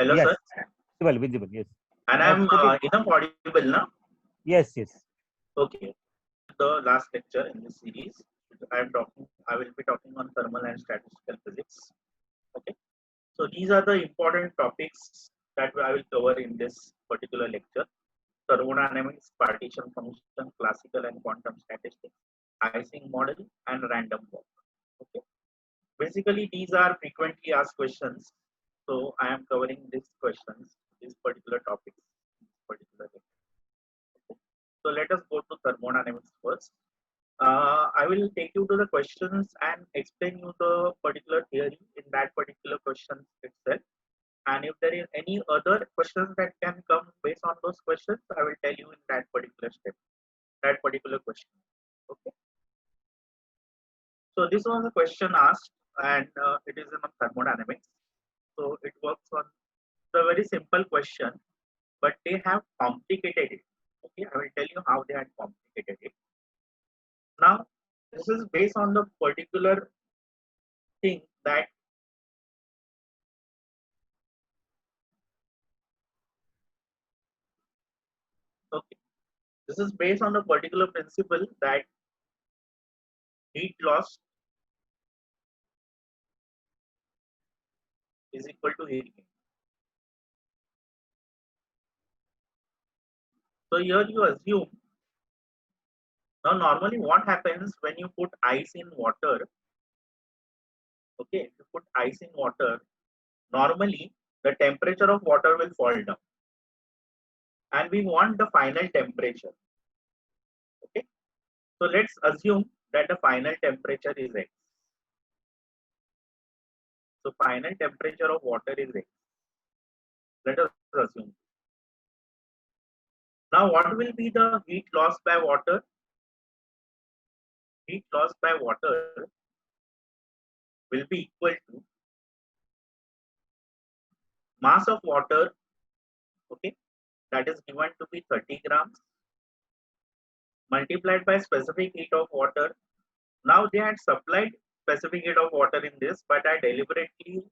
Hello, Yes, sir. visible, visible. Yes. And Now I'm put it. enough audible now. Yes, yes. Okay. The last lecture in this series, I will be talking on thermal and statistical physics. Okay. So these are the important topics that I will cover in this particular lecture: thermodynamics, partition function, classical and quantum statistics, Ising model, and random walk. Okay. Basically, these are frequently asked questions. So I am covering these questions, these particular topics, particular lecture. So let us go to thermodynamics first. I will take you to the questions and explain you the particular theory in that particular question itself. And if there is any other questions that can come based on those questions, I will tell you in that particular step, that particular question. Okay. So this was a question asked, and it is in thermodynamics. So it works on the very simple question, but they have complicated it. Okay, I will tell you how they had complicated it. Now, this is based on the particular thing that okay, this is based on the particular principle that heat loss is equal to heat gain. So here you assume now normally what happens when you put ice in water, okay, if you put ice in water, normally the temperature of water will fall down and we want the final temperature. Okay, so let's assume that the final temperature is X. So final temperature of water is X. Let us assume. Now what will be the heat loss by water? Heat loss by water will be equal to mass of water, okay, that is given to be 30 grams multiplied by specific heat of water. Now they had supplied specific heat of water in this, but I deliberately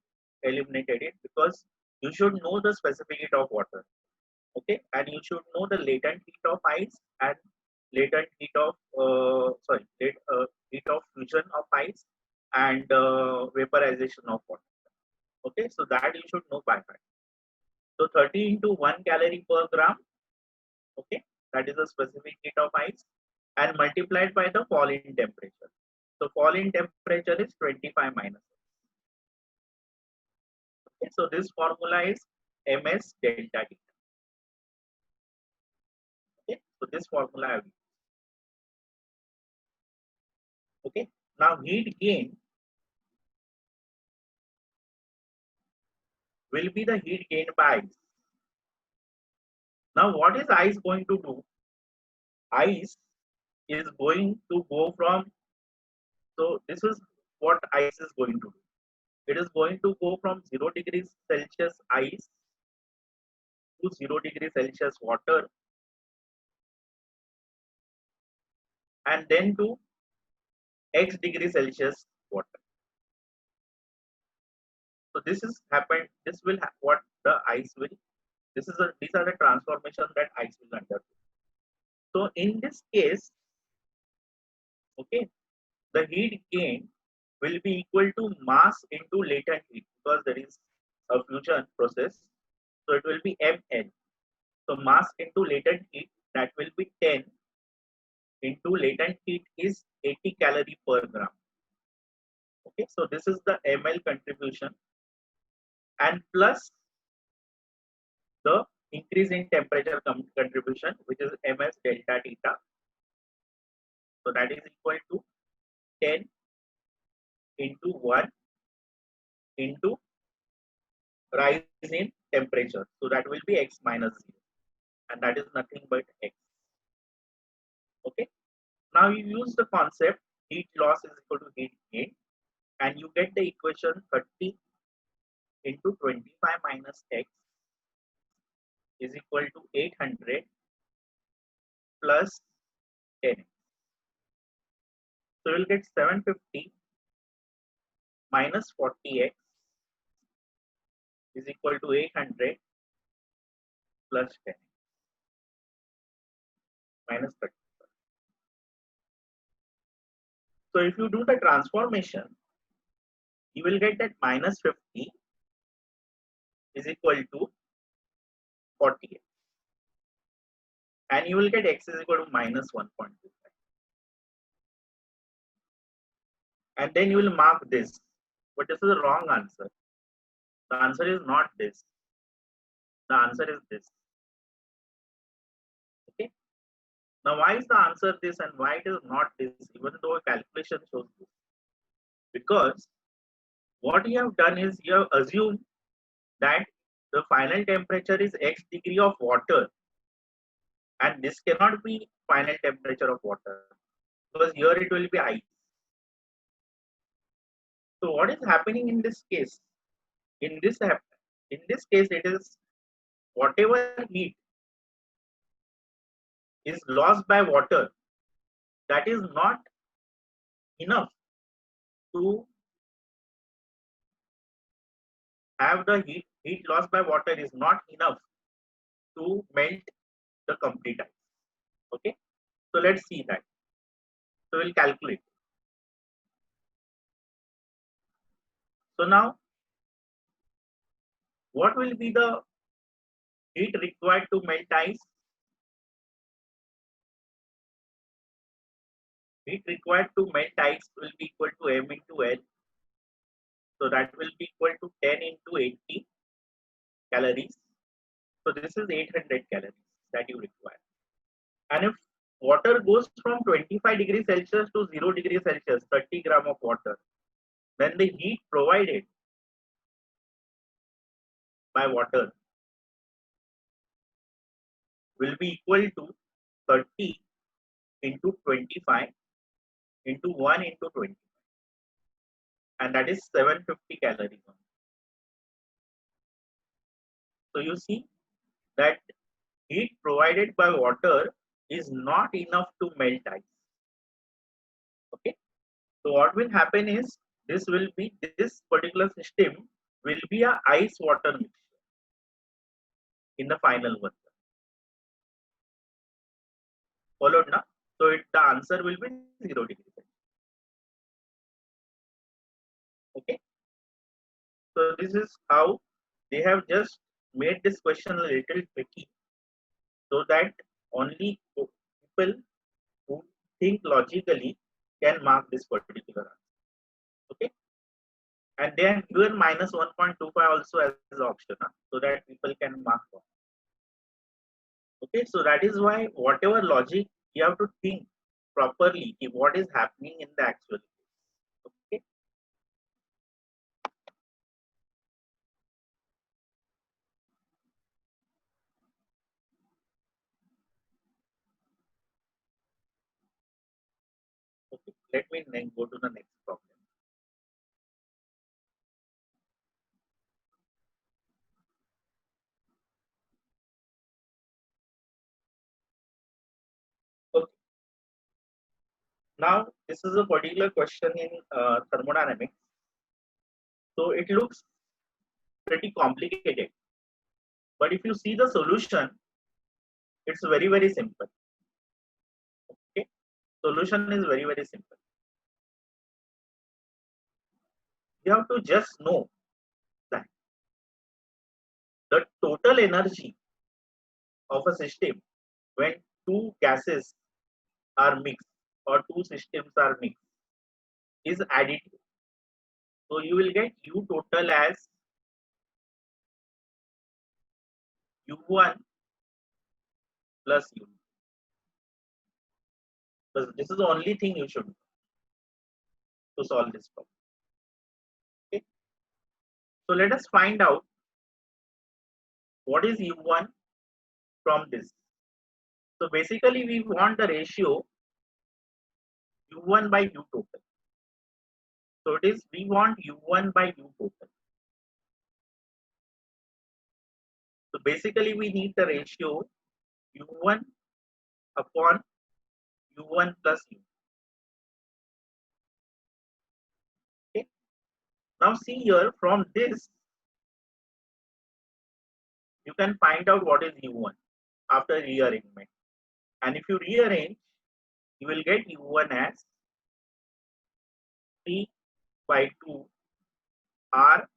eliminated it because you should know the specific heat of water, okay, and you should know the latent heat of ice and latent heat of heat of fusion of ice and vaporization of water. Okay, so that you should know by heart. So 30 into 1 calorie per gram, okay, that is the specific heat of ice, and multiplied by the fall in temperature. So fall in temperature is 25 minus. Okay, so this formula is ms delta T. Okay, so this formula I have used. Okay, now heat gain will be the heat gained by ice. Now what is ice going to do? Ice is going to go from, so this is what ice is going to do. It is going to go from 0 degrees Celsius ice to 0 degrees Celsius water and then to x degrees Celsius water. So this is happened. This will what the ice will. These are the transformation that ice will undergo. So in this case, okay, the heat gain will be equal to mass into latent heat because there is a fusion process. So it will be ml. So mass into latent heat, that will be 10 into latent heat is 80 calorie per gram. Okay, so this is the ml contribution and plus the increase in temperature contribution, which is ms delta theta. So that is equal to 10 into 1 into rise in temperature. So that will be x minus 0 and that is nothing but x. Okay. Now you use the concept heat loss is equal to heat gain and you get the equation 30 into 25 minus x is equal to 800 plus 10. So you'll get 750 minus 40x is equal to 800 plus 10 minus 30. So if you do the transformation, you will get that minus 50 is equal to 48. And you will get x is equal to minus 1.25. And then you will mark this. But this is the wrong answer. The answer is not this. The answer is this. Okay. Now, why is the answer this and why it is not this, even though a calculation shows this? Because what you have done is you have assumed that the final temperature is x degree of water, and this cannot be final temperature of water because here it will be ice. So what is happening in this case? In this case, it is whatever heat is lost by water, that is not enough to have the heat lost by water is not enough to melt the complete ice. Okay, so let's see that. So we'll calculate. So now, what will be the heat required to melt ice? Heat required to melt ice will be equal to m into L. So that will be equal to 10 into 80 calories. So this is 800 calories that you require. And if water goes from 25 degrees Celsius to 0 degrees Celsius, 30 gram of water, then the heat provided by water will be equal to 30 into 25 into 1 into 20. And that is 750 calories. So you see that heat provided by water is not enough to melt ice. Okay. So what will happen is this particular system will be a ice water mixture in the final one. Followed now. So the answer will be 0 degrees. Okay. So this is how they have just made this question a little tricky, so that only people who think logically can mark this particular answer. Okay. And they have given minus 1.25 also as an option, so that people can mark one. Okay, so that is why whatever logic you have to think properly what is happening in the actual case. Okay. Okay. Let me then go to the next problem. Okay. Now this is a particular question in thermodynamics. So it looks pretty complicated, but if you see the solution, it's very, very simple. Okay. Solution is very, very simple. You have to just know that the total energy of a system when two gases are mixed or two systems are mixed is additive. So you will get U total as U1 plus U. Because this is the only thing you should do to solve this problem. Okay. So let us find out what is U1 from this. So basically we want the ratio U1 by U total. So it is we want U1 by U total. So basically we need the ratio U1 upon U1 plus U. Okay. Now see here from this you can find out what is U1 after rearrangement. And if you rearrange, you will get U1 as 3 by 2 R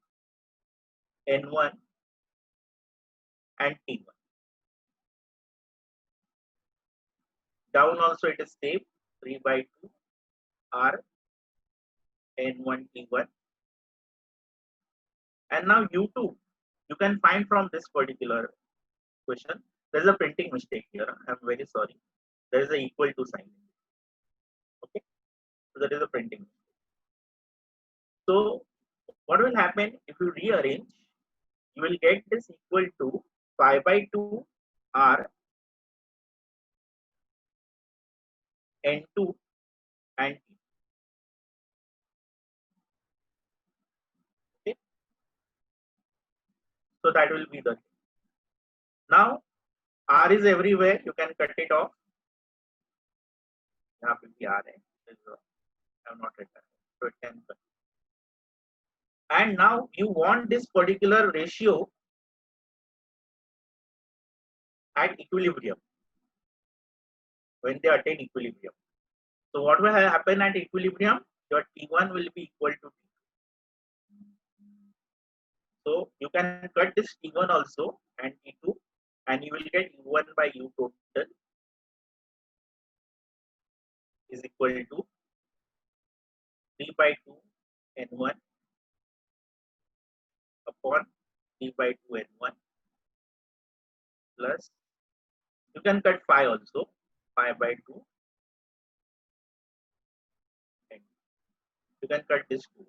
N1 and T1. Down also it is same, 3 by 2 R N1 T1. And now U2, you can find from this particular question. There is a printing mistake here. I'm very sorry. There is a equal to sign. Okay, so that is a printing mistake. So what will happen if you rearrange? You will get this equal to 5 by 2 R N2 and T. Okay, so that will be the. Now R is everywhere. You can cut it off. यहाँ पे भी R है. I have not written. So it can cut. And now you want this particular ratio at equilibrium when they attain equilibrium. So what will happen at equilibrium? Your T1 will be equal to T2. So you can cut this T1 also and T2 and you will get U1 by U total is equal to 3 by 2 N1 upon 3 by 2 N1 plus, you can cut 5 also, 5 by 2 N. You can cut this 2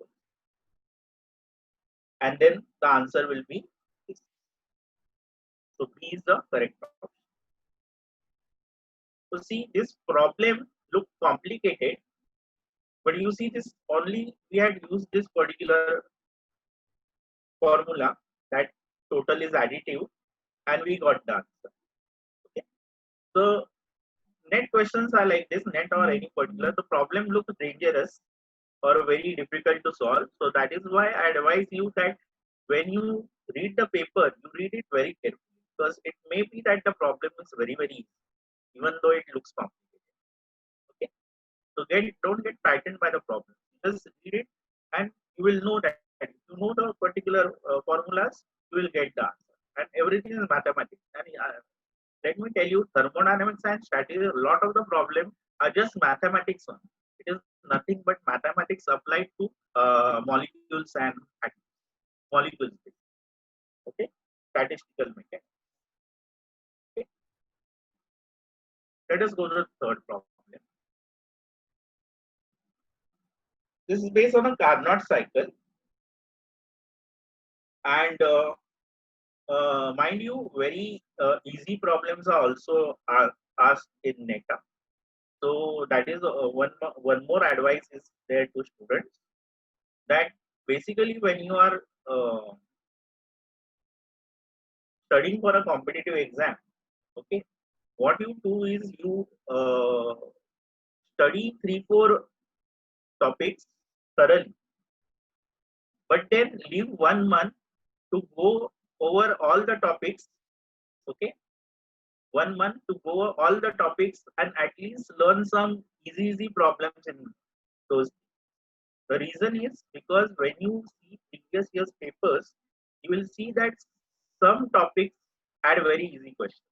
and then the answer will be this. So B is the correct option. So see, this problem look complicated, but you see this only we had used this particular formula that total is additive and we got the answer. Okay. So net questions are like this, net or any particular, the problem looks dangerous or very difficult to solve. So that is why I advise you that when you read the paper, you read it very carefully because it may be that the problem is very, very easy, even though it looks complicated. Okay. So don't get frightened by the problem. Just read it and you will know that if you know the particular formulas, you will get the answer. And everything is mathematics. And let me tell you, thermodynamics and statistics, a lot of the problem are just mathematics only. It is nothing but mathematics applied to molecules and atoms. Molecules. Okay, statistical mechanics. Okay, let us go to the third problem. This is based on a Carnot cycle, and mind you, very easy problems are also asked in NETA. So that is one more advice is there to students, that basically when you are studying for a competitive exam, okay, what you do is you study 3-4 topics thoroughly, but then leave 1 month to go over all the topics. Okay, 1 month to go over all the topics and at least learn some easy problems in those. The reason is because when you see previous year's papers, you will see that some topics had very easy questions,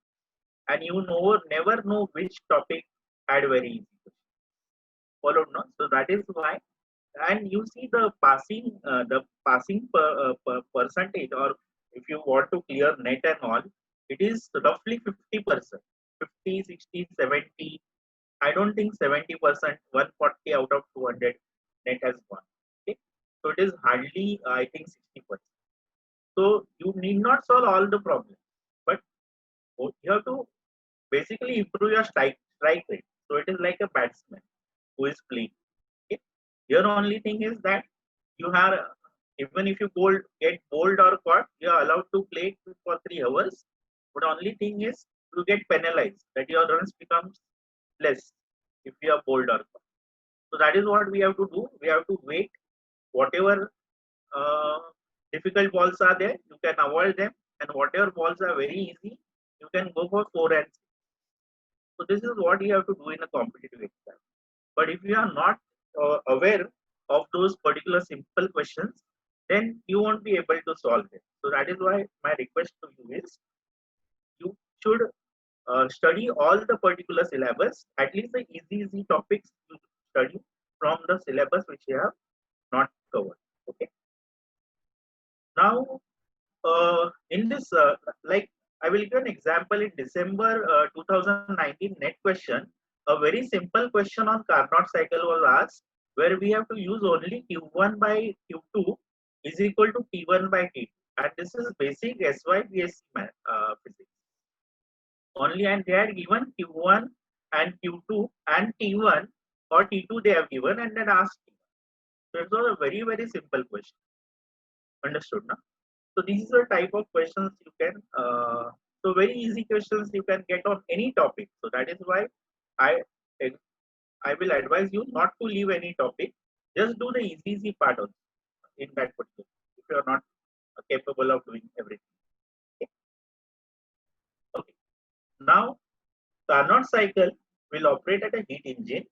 and you never know which topic had very easy questions. Followed, no? So that is why, and you see the passing percentage, or if you want to clear net and all, it is roughly 50%, 50, 60, 70. I don't think 70%, 140 out of 200 net has gone. Okay, so it is hardly, I think 60%. So you need not solve all the problems, but you have to basically improve your strike rate. So it is like a batsman who is playing. Okay, your only thing is that you have, even if you get bowled or caught, you are allowed to play for 3 hours. But only thing is you get penalized, that your runs becomes less if you are bowled or caught. So that is what we have to do. We have to wait. Whatever difficult balls are there, you can avoid them and whatever balls are very easy, you can go for 4 and 6. So this is what you have to do in a competitive exam. But if you are not aware of those particular simple questions, then you won't be able to solve it. So that is why my request to you is you should study all the particular syllabus, at least the easy topics you study from the syllabus which you have not covered. Okay. Now, in this, like I will give an example in December 2019 net question. A very simple question on Carnot cycle was asked, where we have to use only Q1 by Q2 is equal to T1 by T2, and this is basic SY BSc physics only, and they are given Q1 and Q2 and T1 or T2 they have given and then asked T1. So it was a very simple question. Understood now? So this is the type of questions you can, so very easy questions you can get on any topic. So that is why I I will advise you not to leave any topic. Just do the easy part of in that particular. If you are not capable of doing everything. Okay. Okay. Now, Carnot cycle will operate at a heat engine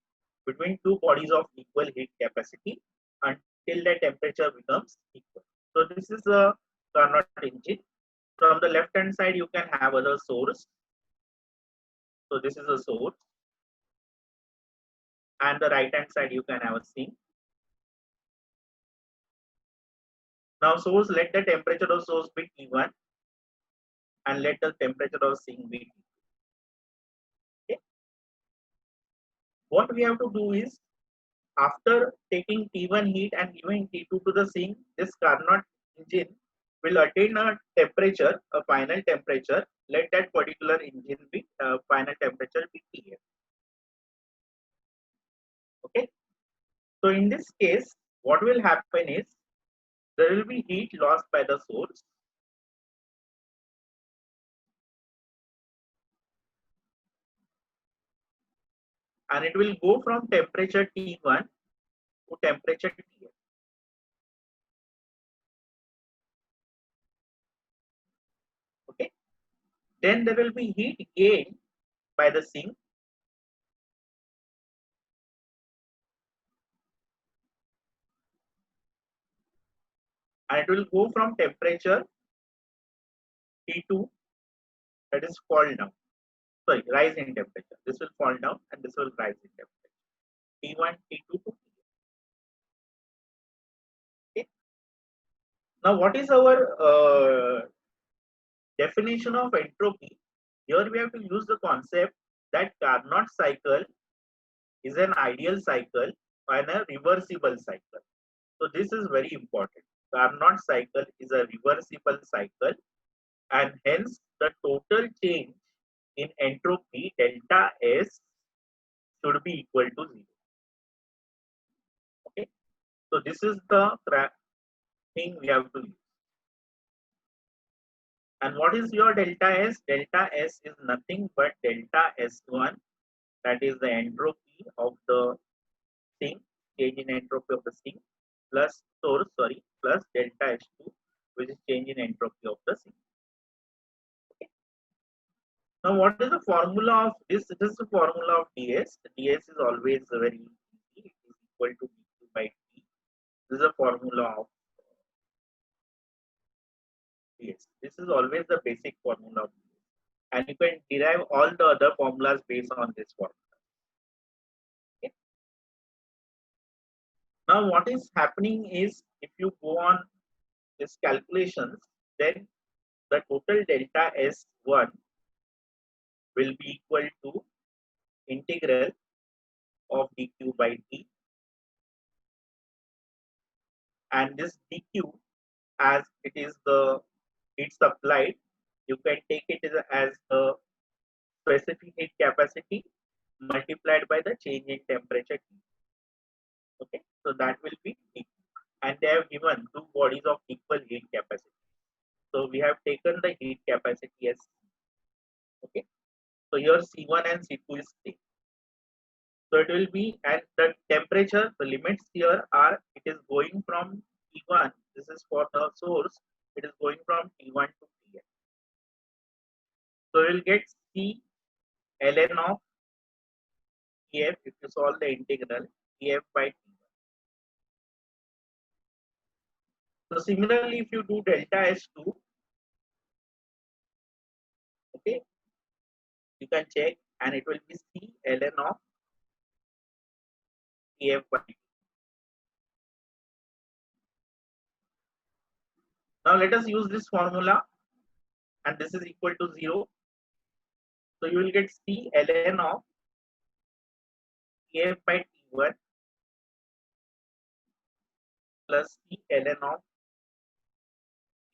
between two bodies of equal heat capacity until the temperature becomes equal. So this is a Carnot engine. From the left hand side, you can have other source. So this is a source. And the right hand side, you can have a sink. Now source, let the temperature of source be T1 and let the temperature of sink be T2. Okay. What we have to do is, after taking T1 heat and giving T2 to the sink, this Carnot engine will attain a temperature, a final temperature. Let that particular engine be final temperature be Tf. Okay. So in this case, what will happen is there will be heat lost by the source. And it will go from temperature T1 to temperature Tf. Okay. Then there will be heat gained by the sink. And it will go from temperature T2, that is fall down. Sorry, rise in temperature. This will fall down and this will rise in temperature. T1, T2 to Tf. Okay. Now, what is our definition of entropy? Here we have to use the concept that Carnot cycle is an ideal cycle and a reversible cycle. So this is very important. Carnot cycle is a reversible cycle, and hence the total change in entropy delta S should be equal to 0. Okay. So this is the thing we have to use. And what is your delta S? Delta S is nothing but delta S1, that is the entropy of the sink, change in entropy of the sink, plus source, plus delta S2, which is change in entropy of the sink. Okay. Now, what is the formula of this? This is the formula of ds. Ds is always very easy. It is equal to dq by t. This is the formula of ds. This is always the basic formula of ds. And you can derive all the other formulas based on this formula. Okay. Now, what is happening is, if you go on this calculations, then the total delta S1 will be equal to integral of dq by t, and this dq, as it is the heat supplied, you can take it as the specific heat capacity multiplied by the change in temperature T. Okay, so that will be dq, and they have given two bodies of equal heat capacity. So we have taken the heat capacity as C. Okay, so here C1 and C2 is same. So it will be, and the temperature, the limits here are, it is going from T1, this is for the source, it is going from T1 to Tn. So we will get C ln of Ef if you solve the integral Ef by T1. So similarly, if you do delta S2, okay, you can check and it will be C ln of Ef by T. Now let us use this formula and this is equal to 0. So you will get C ln of Ef by T1 plus C ln of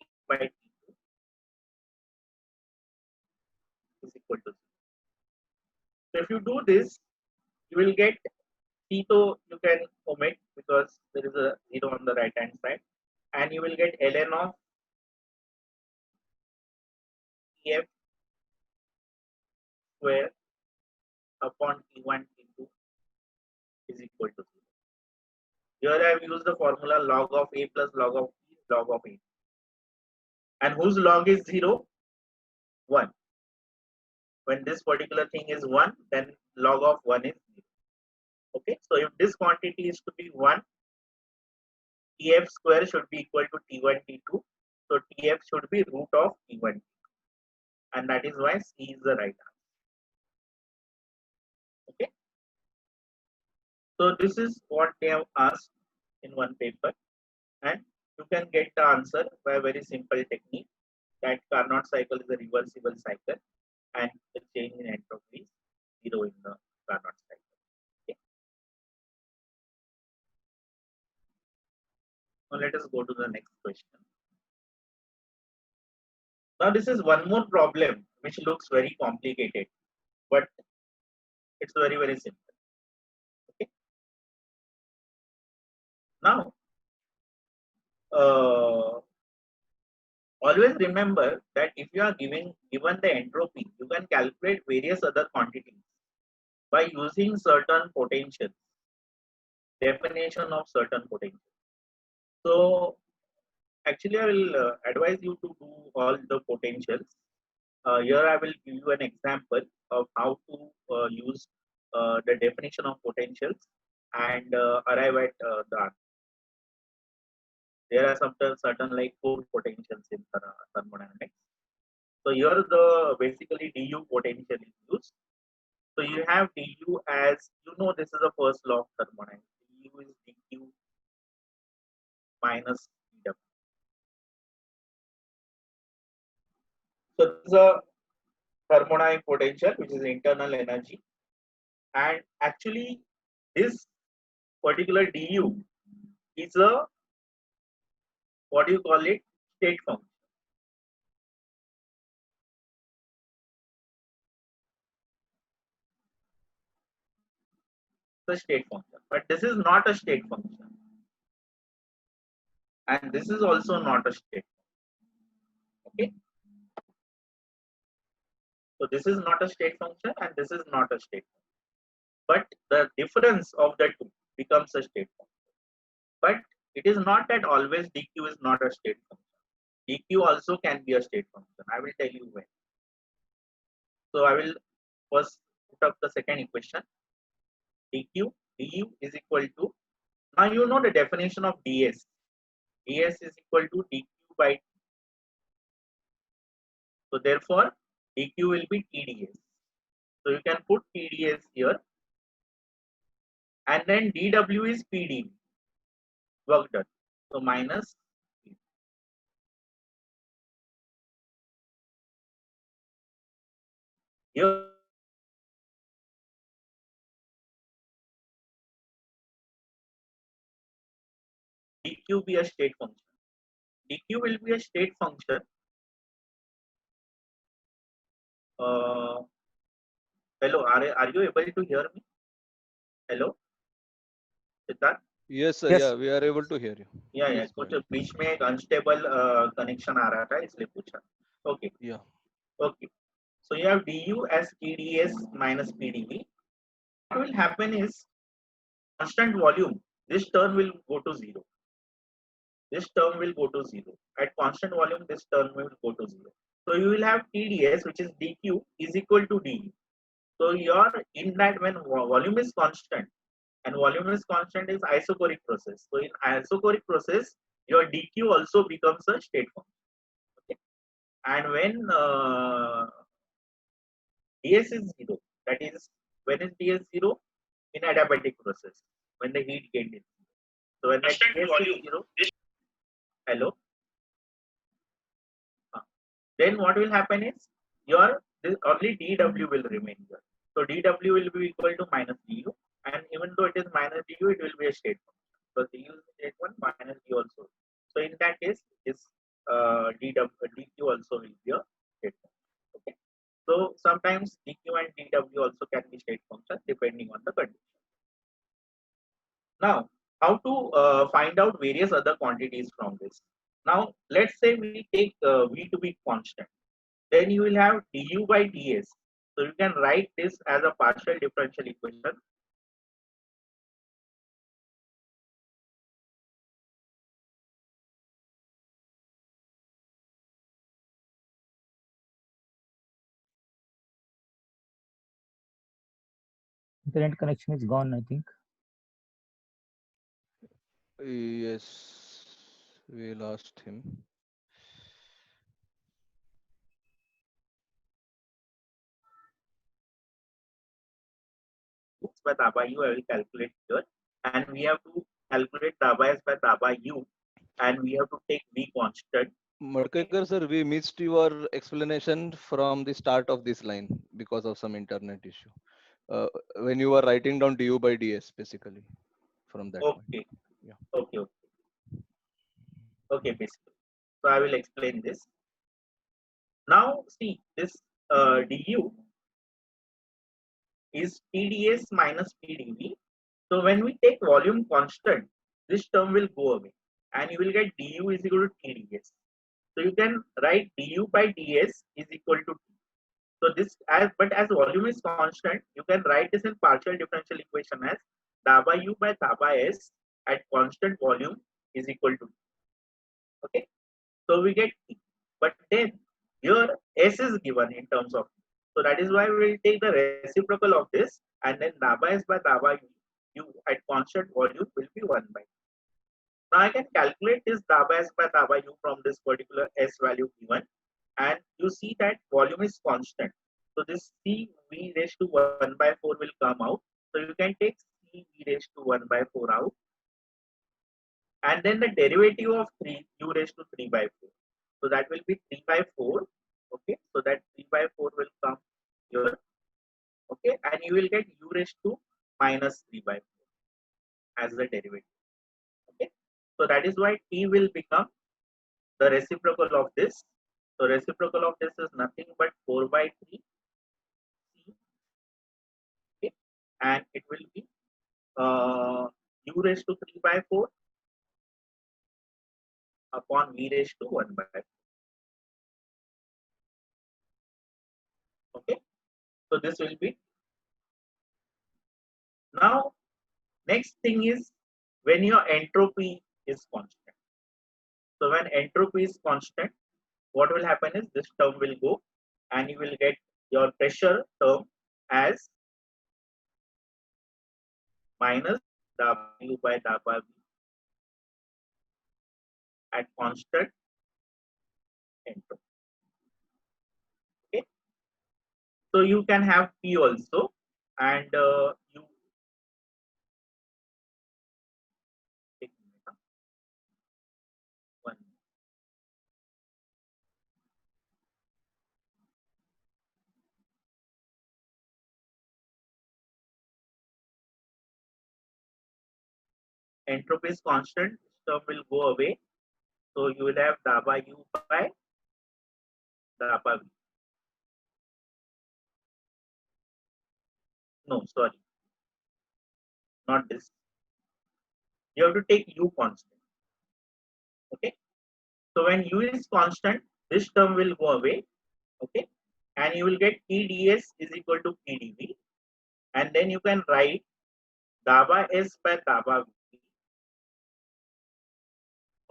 Ef by T2 is equal to 0. So if you do this, you will get C, so you can omit because there is a 0 on the right hand side, and you will get ln of Ef square upon T1 T2 is equal to 0. Here I have used the formula log of A plus log of B log of A. And whose log is 0? 1. When this particular thing is 1, then log of 1 is 0. Okay, so if this quantity is to be 1, Tf square should be equal to T1 T2. So Tf should be root of T1 T2. And that is why C is the right answer. Okay. So this is what they have asked in one paper, and you can get the answer by a very simple technique that Carnot cycle is a reversible cycle and the change in entropy is 0 in the Carnot cycle. Okay. Now let us go to the next question. Now this is one more problem which looks very complicated, but it's very, very simple. Okay. Now, always remember that if you are given the entropy, you can calculate various other quantities by using certain potentials, definition of certain potentials. So actually, I will advise you to do all the potentials. Here I will give you an example of how to use the definition of potentials and arrive at the answer. There are certain like 4 potentials in thermodynamics. So here the basically du potential is used. So you have du as, you know, this is the first law of thermodynamics. Du is dq minus dw. So this is a thermodynamic potential, which is internal energy, and actually this particular du is a, what do you call it, state function. It's a state function, but this is not a state function, and this is also not a state. Okay, so this is not a state function and this is not a state function, but the difference of the two becomes a state function. But it is not that always dq is not a state function. Dq also can be a state function. I will tell you when. So I will first put up the second equation. dq du is equal to, now you know the definition of ds. ds is equal to dq by t. So therefore dq will be tds. So you can put tds here, and then dw is pdv, work done. So minus p. Here dq be a state function. dq will be a state function. Hello, are you able to hear me? Hello, Siddharth? Yes sir, Yes. yeah, we are able to hear you. या Please go कुछ ahead. बीच में एक unstable connection आ रहा था इसलिए पूछा. Okay. Yeah. Okay. So you have du as tds minus pdv. What will happen is constant volume, this term will go to 0. This term will go to 0. At constant volume, this term will go to 0. So you will have TDS, which is dq, is equal to du. So your in that when volume is constant, and volume is constant is isochoric process. So in isochoric process, your dq also becomes a state function. Okay? And when ds is zero, that is when is ds zero? In adiabatic process, when the heat gain is zero. So when the ds is zero, hello. Then what will happen is your this only dw will remain here. So dw will be equal to minus du, and even though it is minus du, it will be a state function. So du is state one minus du also. So in that case, this dq also will be a state function. Okay. So sometimes dq and dw also can be state functions depending on the condition. Now, how to find out various other quantities from this? Now, let's say we take v to be constant. Then you will have du by ds. So you can write this as a partial differential equation. Internet connection is gone, I think. Yes, we lost him. By Daba U, I will calculate here. And we have to calculate Daba S by Daba U. And we have to take V constant. Madkekar sir, we missed your explanation from the start of this line because of some internet issue. When you were writing down du by ds, basically, from that point. Okay. Yeah. Okay. Okay. Okay, basically. So I will explain this. Now, see, this du is TDS minus TDV. So when we take volume constant, this term will go away and you will get du is equal to TDS. So you can write du by ds is equal to T. So this as volume is constant, you can write this in partial differential equation as Daba U by Daba S at constant volume is equal to T. Okay. So we get T. But then here S is given in terms of T. So that is why we will take the reciprocal of this and then Daba S by Daba U at constant volume will be 1 by. Now I can calculate this Daba S by Daba U from this particular S value given, and you see that volume is constant. So this C V raised to 1 by 4 will come out. So you can take C V raised to 1 by 4 out, and then the derivative of 3 U raised to 3 by 4. So that will be 3 by 4. Okay, so that 3 by 4 will come here. Okay, and you will get U raised to minus 3 by 4 as the derivative. Okay, so that is why T will become the reciprocal of this. So reciprocal of this is nothing but 4 by 3 C. Okay, and it will be U raised to 3 by 4 upon V raised to 1 by 4. Okay, so this will be. Now next thing is when your entropy is constant. So when entropy is constant, what will happen is this term will go and you will get your pressure term as minus W by W at constant entropy. Okay, so you can have P also, and you take one. Entropy is constant, term will go away. So you will have Daba U by Daba V. No, sorry, not this. You have to take U constant. Okay. So when U is constant, this term will go away. Okay. And you will get TDS is equal to TDV. And then you can write Daba S by Daba V.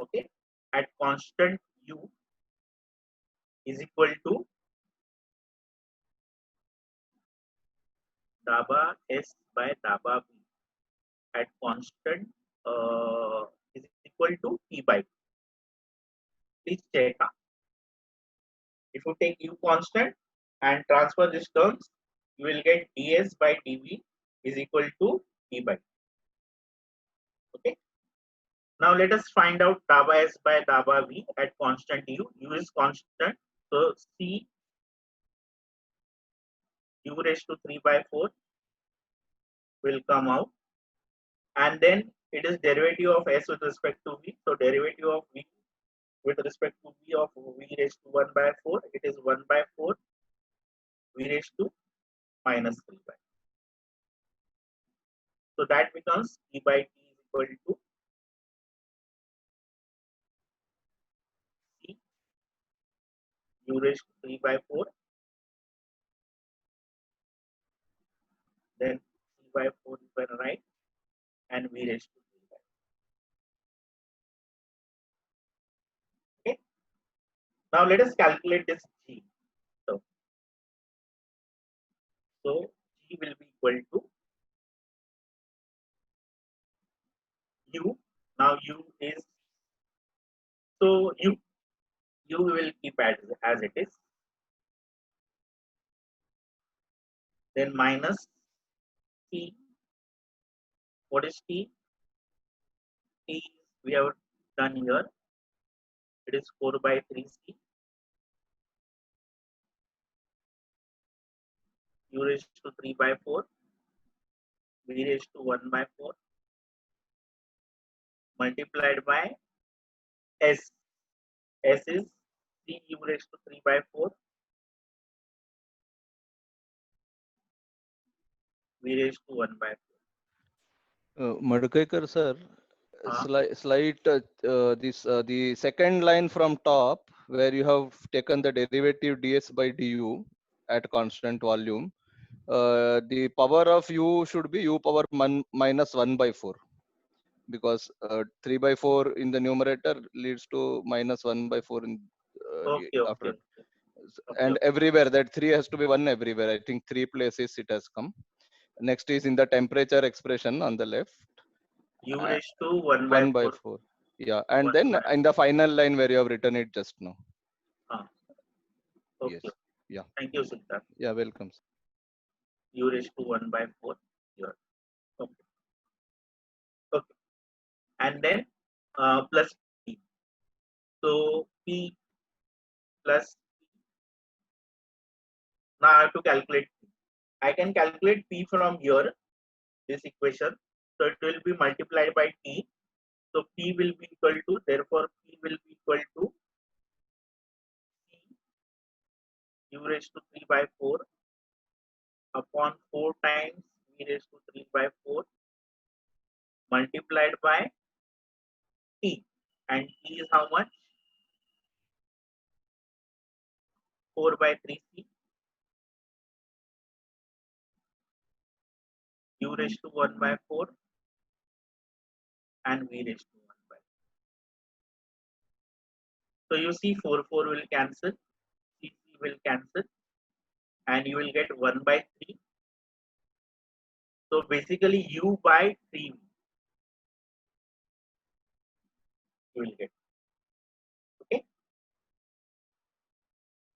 Okay. At constant U is equal to dabba S by dabba V at constant is equal to P by T. Please check. If you take U constant and transfer these terms, you will get ds by dv is equal to P by T. Okay. Now let us find out dabba S by dabba V at constant U. U is constant. So C U raised to 3 by 4 will come out. And then it is derivative of S with respect to V. So derivative of V with respect to V of V raised to 1 by 4. It is 1 by 4 V raised to minus 3 by. So that becomes P by T is equal to C U raised to 3 by 4. Then 3 by 4 you can write and V raised to 3 by. Okay. Now let us calculate this G. So G will be equal to U. Now U is so U will keep as it is. Then minus T. What is T? T we have done here. It is 4 by 3C. U raised to 3 by 4. V raised to 1 by 4. Multiplied by S. S is C U raised to 3 by 4. V raised to 1 by 4. Madhukar sir, Uh, slight the second line from top where you have taken the derivative ds by du at constant volume. The power of u should be u power minus 1 by 4 because 3 by 4 in the numerator leads to minus 1 by 4 in okay, after. okay, okay, And okay. everywhere that 3 has to be 1 everywhere. I think 3 places it has come. Next is in the temperature expression on the left. U Uh, raised to 1 by 1 by 4. 4. Yeah. And 1 then by in the final line where you have written it just now. okay. Yes. Yeah. Thank you, Sultan. Yeah. Welcome. U raised to 1 by 4 here. Okay. Okay. And then plus P. So P plus now I have to calculate P. I can calculate P from here, this equation. So it will be multiplied by T. So P will be equal to, therefore P will be equal to C U raised to 3 by 4 upon 4 times V raised to 3 by 4 multiplied by T. And T is how much? 4 by 3C U raised to 1 by 4 and V raised to 1 by 4. So you see 4 will cancel, CC will cancel, and you will get 1 by 3. So basically U by 3 you will get. Okay.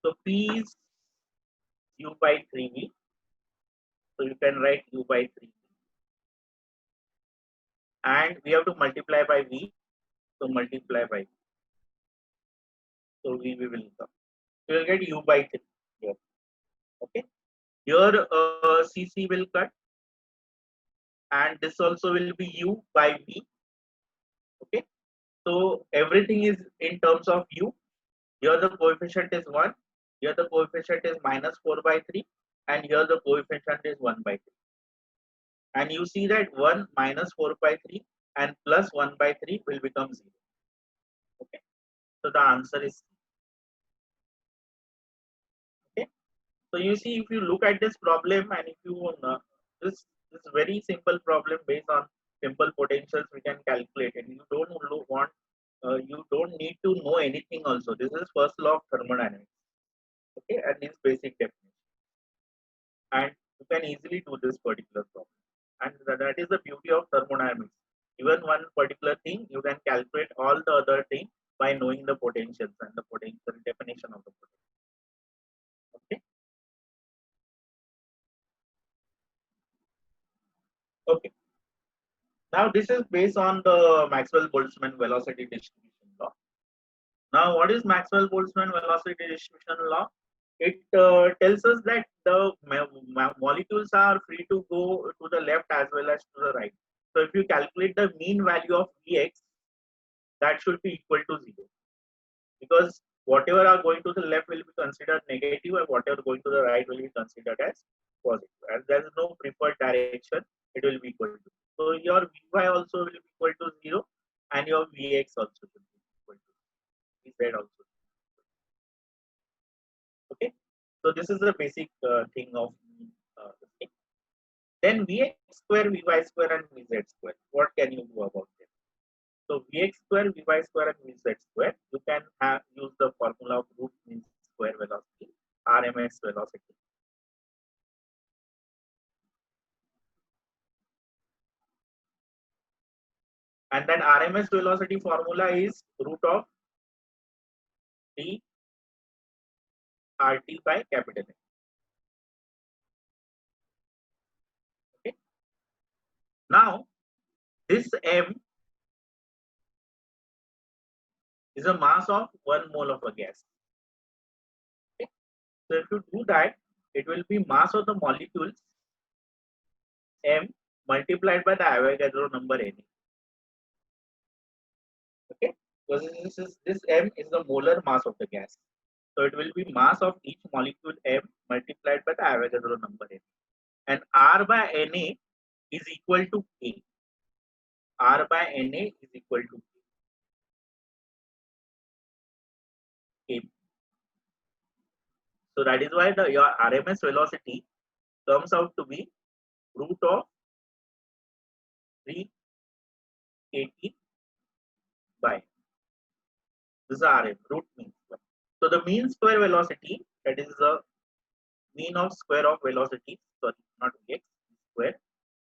So P is U by 3V. So you can write U by 3V. And we have to multiply by V. So multiply by V. So V will come. So you will get U by 3 here. Okay. Here CC will cut. And this also will be U by V. Okay. So everything is in terms of U. Here the coefficient is 1. Here the coefficient is minus 4 by 3. And here the coefficient is 1 by 3. And you see that 1 minus 4 by 3 and plus 1 by 3 will become 0. Okay. So the answer is C. Okay. So you see, if you look at this problem and if you this very simple problem based on simple potentials we can calculate, and you don't want you don't need to know anything also. This is first law of thermodynamics. Okay, and its basic definition. And you can easily do this particular problem. And that is the beauty of thermodynamics. Even one particular thing, you can calculate all the other things by knowing the potentials and the potential definition of the potential. Okay. Okay. Now this is based on the Maxwell-Boltzmann velocity distribution law. Now, what is Maxwell-Boltzmann velocity distribution law? It tells us that the molecules are free to go to the left as well as to the right. So, if you calculate the mean value of Vx, that should be equal to 0, because whatever are going to the left will be considered negative and whatever going to the right will be considered as positive. As there is no preferred direction, it will be equal to. So, your Vy also will be equal to 0 and your Vx also will be equal to Z also. Okay, so this is the basic thing of this thing. Then Vx square, Vy square, and Vz square. What can you do about them? So Vx square, Vy square, and Vz square. You can use the formula of root mean square velocity, RMS velocity. And then RMS velocity formula is root of d RT by capital M. Okay. Now this M is a mass of 1 mole of a gas. Okay. So if you do that, it will be mass of the molecules M multiplied by the Avogadro number N. Okay, because this M is the molar mass of the gas. So it will be mass of each molecule M multiplied by the Avogadro number N. And R by Na is equal to K. R by Na is equal to K. So that is why your RMS velocity comes out to be root of 3 kT by this is RM, root mean square. So the mean square velocity, that is the mean of square of velocity, sorry, not Vx square.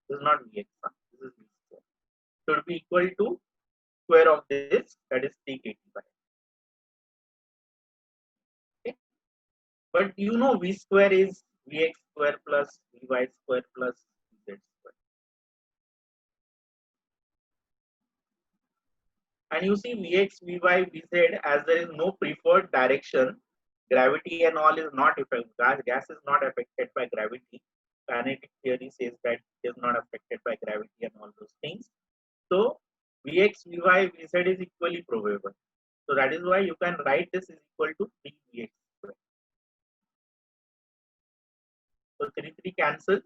This is not Vx, this is V square. So it will be equal to square of this, that is 3 kT by. Okay. But you know V square is Vx square plus Vy square plus Z square. And you see Vx, Vy, Vz, as there is no preferred direction, gravity and all is not affected. Gas is not affected by gravity. Kinetic theory says that it is not affected by gravity and all those things. So Vx, Vy, Vz is equally probable. So that is why you can write this is equal to 3Vx square. So 3 cancels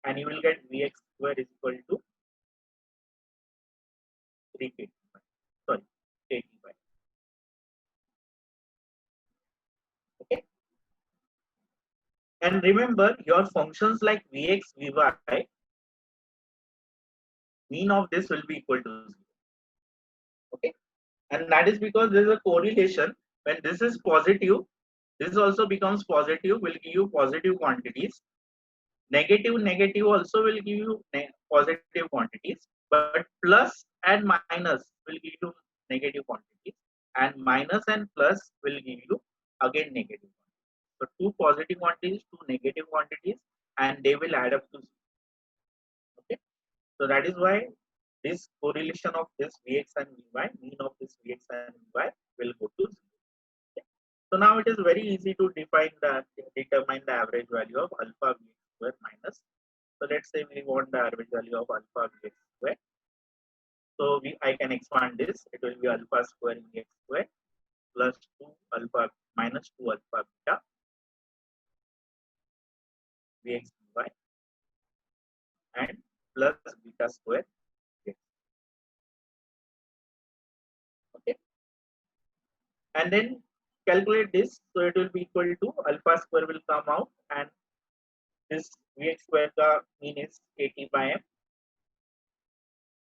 and you will get Vx square is equal to 3 kT. Sorry, kT by. Okay. And remember your functions like Vx, Vy, mean of this will be equal to 0. Okay. And that is because there is a correlation. When this is positive, this also becomes positive, will give you positive quantities. Negative also will give you positive quantities, but plus and minus will give you negative quantities, and minus and plus will give you again negative quantities. So two positive quantities, two negative quantities, and they will add up to 0. Okay, so that is why this correlation of this Vx and Vy, mean of this Vx and Vy will go to 0. Okay. So now it is very easy to determine the average value of alpha Vx square minus. So let's say we want the average value of alpha Vx square. So I can expand this. It will be alpha square Vx square plus 2 alpha minus 2 alpha beta Vx Vy and plus beta square Vx. Okay. And then calculate this. So it will be equal to alpha square will come out and this Vx square ka mean is kT by m.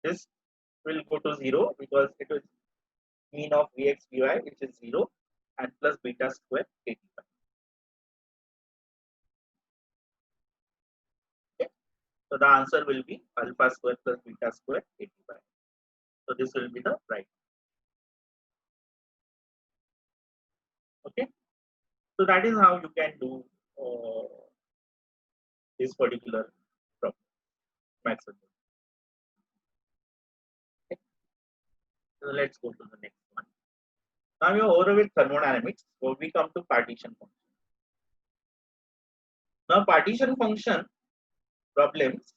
This will go to 0 because it is mean of Vx Vy which is 0 and plus beta square kT by. So the answer will be alpha square plus beta square 85. So this will be the right. Okay. So that is how you can do this particular problem. Maximum. Okay. So let's go to the next one. Now we are over with thermodynamics. So we come to partition function. Now partition function problems,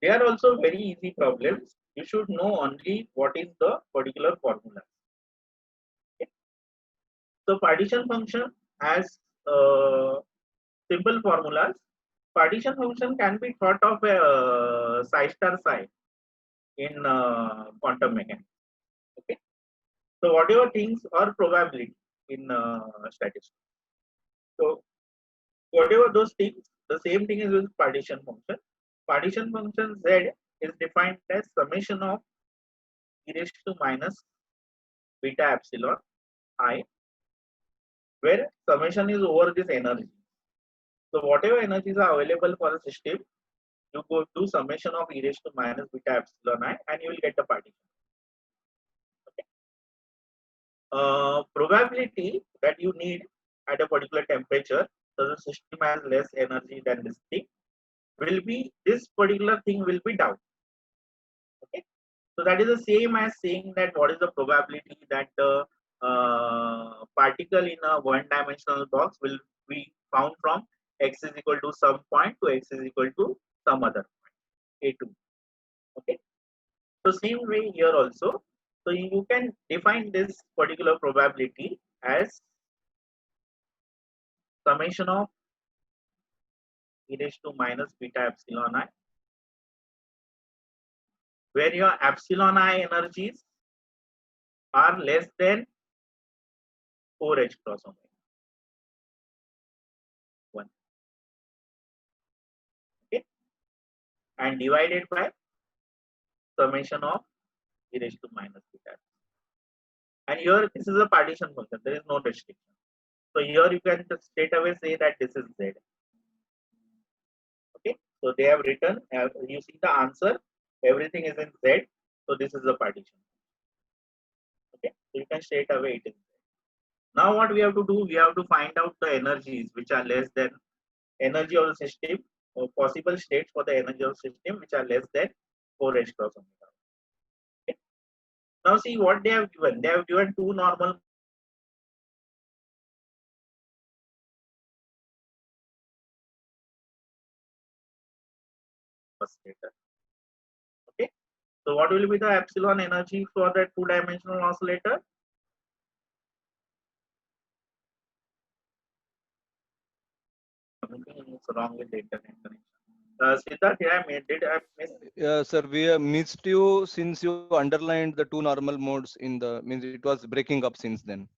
they are also very easy problems. You should know only what is the particular formula. Okay. So partition function has simple formulas. Partition function can be thought of a psi star psi in quantum mechanics. Okay. So whatever things are probability in statistics. So whatever those things, the same thing is with partition function. Partition function z is defined as summation of e raised to minus beta epsilon I, where summation is over this energy. So whatever energies are available for a system, you go do summation of e raised to minus beta epsilon I, and you will get the partition. Okay. Probability that you need at a particular temperature, so the system has less energy than this thing, will be this particular thing will be down. Okay. So that is the same as saying that what is the probability that the particle in a one-dimensional box will be found from x is equal to some point to x is equal to some other point, A2. Okay. So same way here also. So you can define this particular probability as summation of e raised to minus beta epsilon I, where your epsilon I energies are less than 4h cross omega 1. Okay. And divided by summation of e raised to minus beta. And here this is a partition function. There is no restriction. So here you can just straight away say that this is z. Okay. So they have written. You see the answer. Everything is in z. So this is the partition. Okay. So you can straight away it is z. Now what we have to do? We have to find out the energies which are less than energy of the system, or possible states for the energy of the system which are less than 4h cross omega. Okay. Now see what they have given. They have given two normal oscillator. Okay. So what will be the epsilon energy for the two-dimensional oscillator? Something is wrong with the internet connection. Siddharth, did I miss? Yeah, sir, we have missed you since you underlined the two normal modes in the means it was breaking up since then.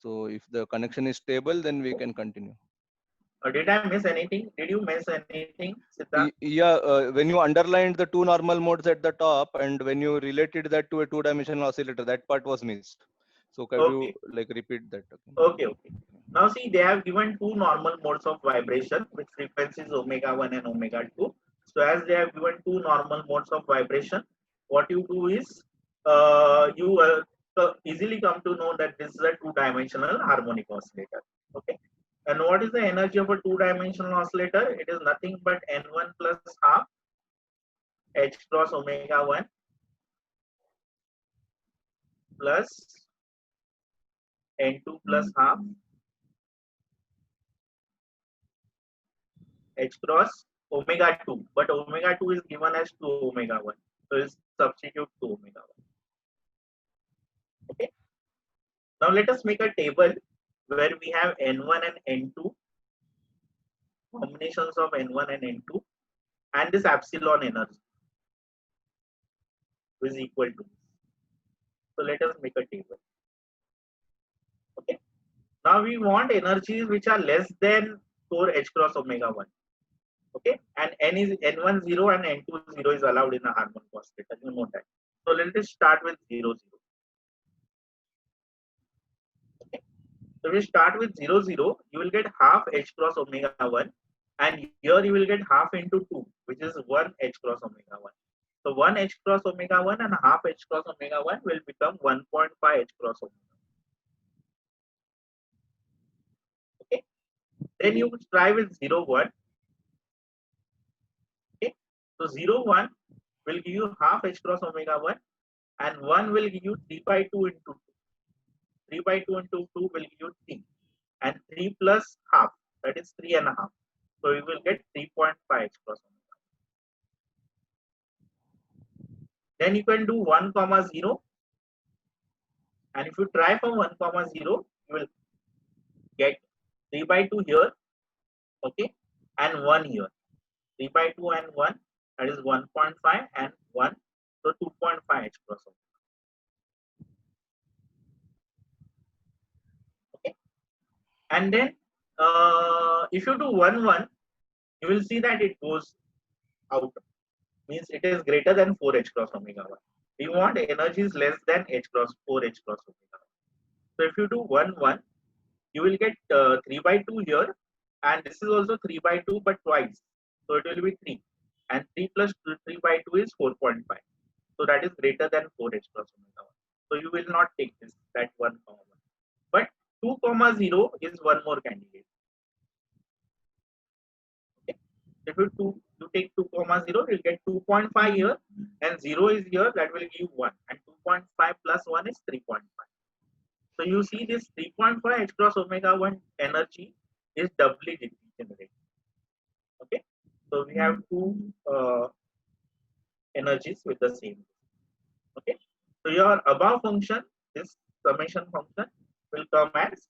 So if the connection is stable, then we can continue. Did I miss anything? Did you miss anything, Siddharth? Yeah, when you underlined the two normal modes at the top and when you related that to a two-dimensional oscillator, that part was missed. So can you like repeat that? Okay. Now see, they have given two normal modes of vibration with frequencies omega 1 and omega 2. So as they have given two normal modes of vibration, what you do is you easily come to know that this is a two-dimensional harmonic oscillator. Okay. And what is the energy of a two-dimensional oscillator? It is nothing but n1 plus half h cross omega 1 plus n2 plus half h cross omega 2, but omega 2 is given as 2 omega 1. So it's substitute 2 omega 1. Okay. Now let us make a table where we have n1 and n2, combinations of n1 and n2, and this epsilon energy is equal to. So let us make a table. Okay. Now we want energies which are less than 4h cross omega 1. Okay, and n1 0 and n2 0 is allowed in a harmonic oscillator. You know that. So let us start with 0 0. Okay. So we start with 0 0. You will get half h cross omega 1, and here you will get half into 2, which is 1 h cross omega 1. So 1 h cross omega 1 and half h cross omega 1 will become 1.5 h cross omega. Okay. Then you try with 0, 1. Okay. So 0, 1 will give you half h cross omega 1 and 1 will give you 3 by 2 into 2. 3 by 2 into 2 will give you 3 and 3 plus half, that is 3 and a half. So you will get 3.5 h cross omega. Then you can do 1 comma 0, and if you try from 1 comma 0 you will get 3 by 2 here, okay, and 1 here. 3 by 2 and 1, that is 1.5 and 1, so 2.5 h cross omega. Okay. And then if you do 1 1, you will see that it goes out, means it is greater than 4 h cross omega 1. We want energies less than h cross 4 h cross omega 1. So if you do 1 1, you will get 3 by 2 here, and this is also 3 by 2 but twice, so it will be 3, and 3 plus 3 by 2 is 4.5, so that is greater than 4 h cross omega 1. So you will not take this, that 1 comma 1, but 2 comma 0 is one more candidate. Okay. If you take 2 comma 0, you'll get 2.5 here, and 0 is here, that will give 1, and 2.5 plus 1 is 3.5. So you see this 3.5 h cross omega 1 energy is doubly generated. Okay. So we have two energies with the same. Okay. So your above function, this summation function, will come as,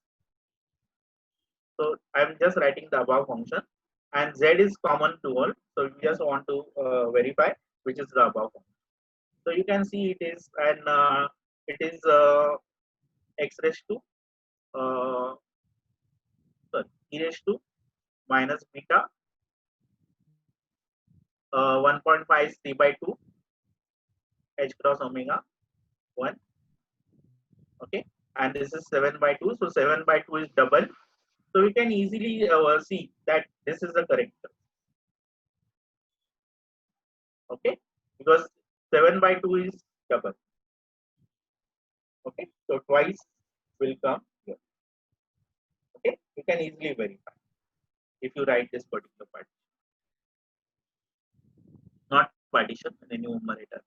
so I'm just writing the above function, and z is common to all. So we just want to verify which is the above function. So you can see it is, and it is x raised to e raised to minus beta 1.5 is 3 by 2 h cross omega 1. Okay, and this is 7 by 2, so 7 by 2 is double, so we can easily see that this is the correct term. Okay, because 7 by 2 is double. Okay, so twice will come here. Okay, you can easily verify if you write this particular partition, not partition, in the numerator.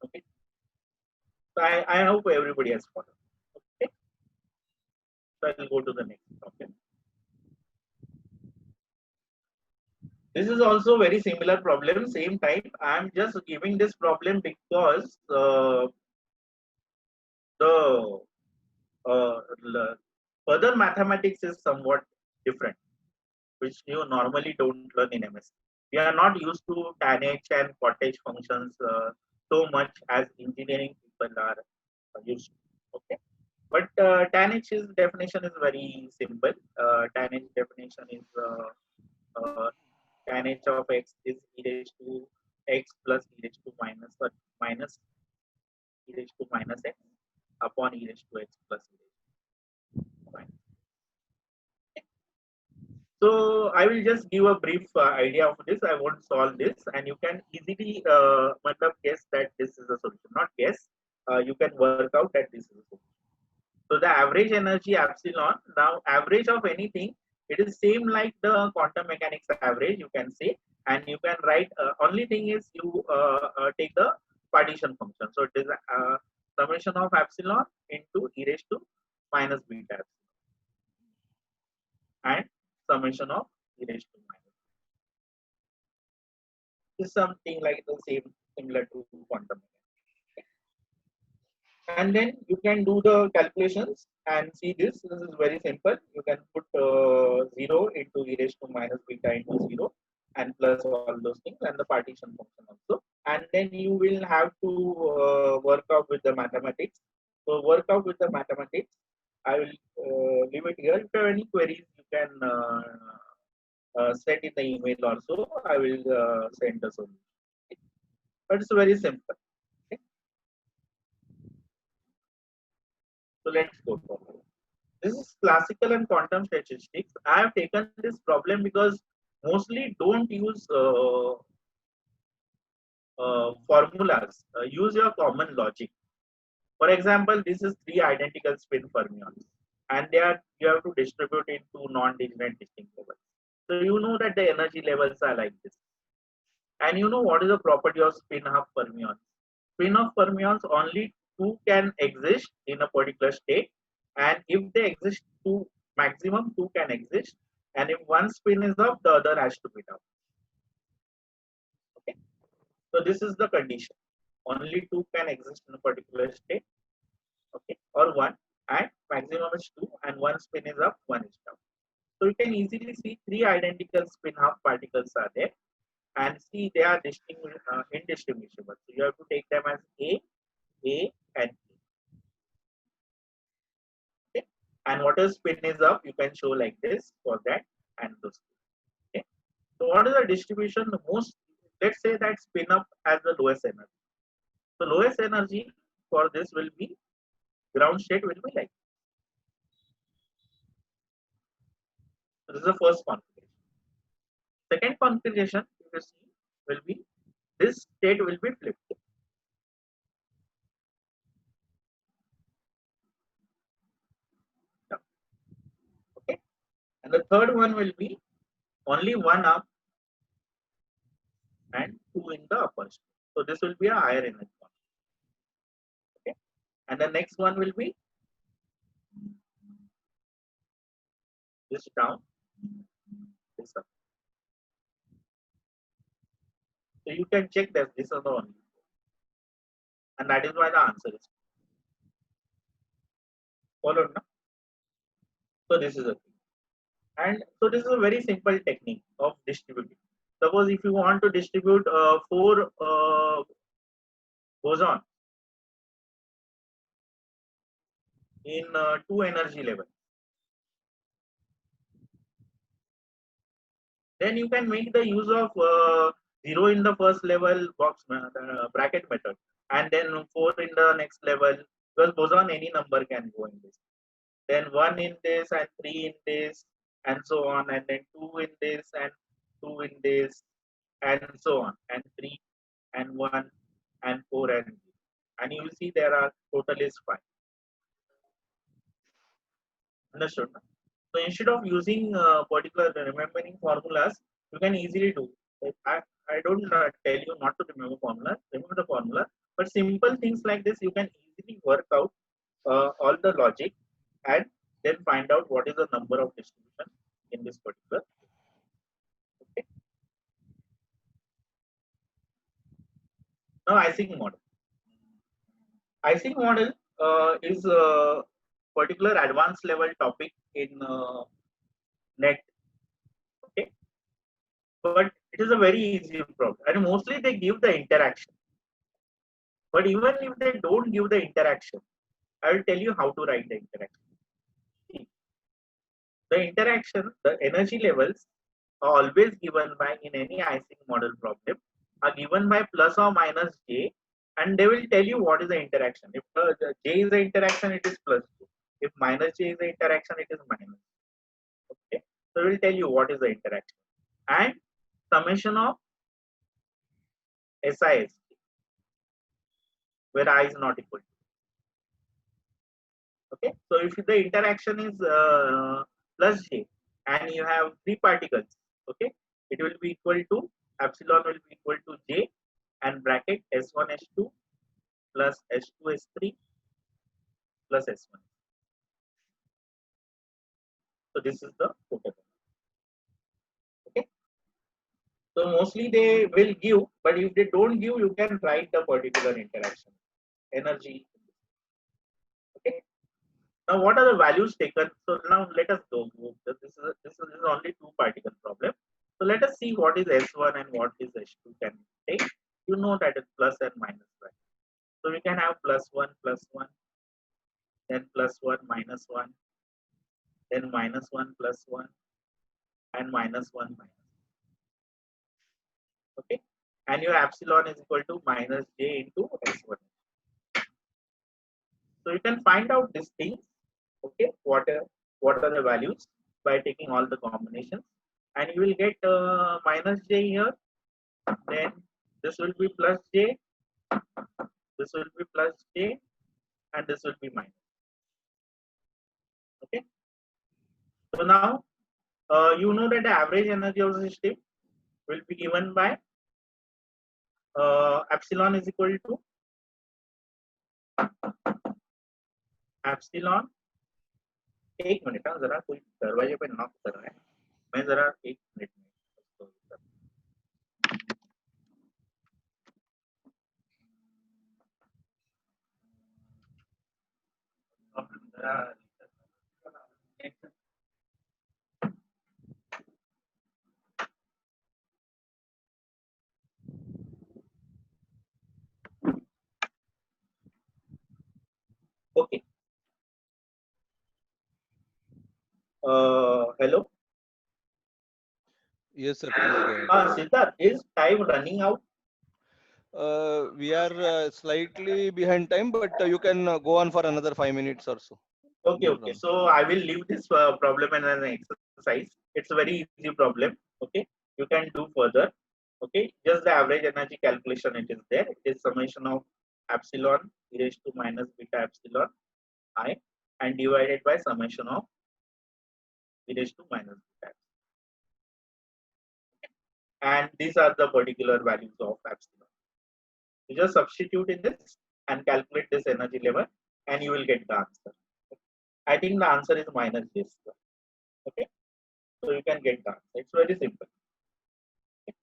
Okay, so I hope everybody has followed. Okay, so I will go to the next problem. This is also very similar problem, same type. I am just giving this problem because the further mathematics is somewhat different, which you normally don't learn in MS. We are not used to tanh and cottage functions so much as engineering people are used to. Okay, but tanh is definition is very simple. Tanh definition is tan h of x is e raised to x plus e raised to minus, or minus e raised to minus x upon e raised to x plus e raised to minus. So I will just give a brief idea of this. I won't solve this, and you can easily guess that this is a solution. Not guess, you can work out that this is a solution. So the average energy epsilon, now average of anything, it is same like the quantum mechanics average, you can say, and you can write, only thing is you take the partition function. So it is summation of epsilon into e raised to minus beta epsilon, and summation of e raised to minus. This is something like the same, similar to quantum mechanics. And then you can do the calculations and see this. This is very simple. You can put 0 into e raised to minus beta into 0 and plus all those things, and the partition function also. And then you will have to work out with the mathematics. So work out with the mathematics. I will leave it here. If you have any queries, you can send in the email also. I will send the solution. Okay. But it's very simple. Okay. So let's go forward. This is classical and quantum statistics. I have taken this problem because mostly don't use formulas. Use your common logic. For example, this is three identical spin fermions, and they are you have to distribute into non-degenerate distinct levels. So you know that the energy levels are like this, and you know what is the property of spin-half fermions. Spin-half fermions only two can exist in a particular state, and if they exist, two maximum two can exist, and if one spin is up, the other has to be down. Okay, so this is the condition. Only two can exist in a particular state, okay, or one, and maximum is two, and one spin is up, one is down. So you can easily see three identical spin half particles are there, and see they are indistinguishable. So you have to take them as A, and A. Okay, and whatever spin is up, you can show like this for that and those. Okay, so what is the distribution? The most, let's say that spin up has the lowest energy. So lowest energy for this will be ground state will be like. So this is the first configuration. Second configuration you will see will be this state will be flipped. Okay, and the third one will be only one up and two in the upper state. So this will be a higher energy one. Okay, and the next one will be this down, this up. So you can check that this is the only, and that is why the answer is followed now. So this is a thing. And so this is a very simple technique of distributing. Suppose if you want to distribute four boson in two energy levels, then you can make the use of zero in the first level box bracket method, and then four in the next level, because boson any number can go in this. Then one in this and three in this, and so on, and then two in this and two in this, and so on, and three and one and four and you will see there are total is 5. Understood? No? So instead of using particular remembering formulas, you can easily do. Like I don't tell you not to remember formula. Remember the formula, but simple things like this you can easily work out all the logic and then find out what is the number of distribution in this particular. Okay. Now Ising model. Ising model is a particular advanced level topic in net. Okay, but it is a very easy problem, and mostly they give the interaction. But even if they don't give the interaction, I will tell you how to write the interaction. See, the interaction, the energy levels are always given by, in any Ising model problem, are given by plus or minus j, and they will tell you what is the interaction. If the j is the interaction, it is plus j. If minus j is the interaction, it is minus. Okay, so it will tell you what is the interaction, and summation of SIS, where I is not equal to. Okay, so if the interaction is plus j and you have three particles, okay, it will be equal to epsilon will be equal to j and bracket s1 s2 plus s2 s3 plus s1. So this is the total. Okay, so mostly they will give, but if they don't give, you can write the particular interaction energy. Okay, now what are the values taken? So now let us go. This is only two particle problem. So let us see what is S1 and what is S2 can take. You know that it's plus and minus, right? So we can have +1 +1, then +1 -1, then -1 +1, and -1 minus. Okay, and your epsilon is equal to minus j into S1. So you can find out these things Okay, what are the values by taking all the combinations, and you will get minus j here. Then this will be plus j, this will be plus j, and this will be minus. Okay. So now you know that the average energy of the system will be given by epsilon is equal to epsilon. एक minute हाँ, जरा कोई दरवाजे पे knock कर रहा है, मैं जरा एक मिनट में okay. Hello. Yes, sir. Please go ahead. Siddharth, is time running out? We are slightly behind time, but you can go on for another 5 minutes or so. Okay, No okay. problem. So I will leave this problem and an exercise. It's a very easy problem. Okay, you can do further. Okay, just the average energy calculation. It is there. It is summation of epsilon e raised to minus beta epsilon I and divided by summation of e raised to minus beta. And these are the particular values of epsilon. You just substitute in this and calculate this energy level, and you will get the answer. I think the answer is minus j square. Okay, so you can get the answer. It's very simple. Okay.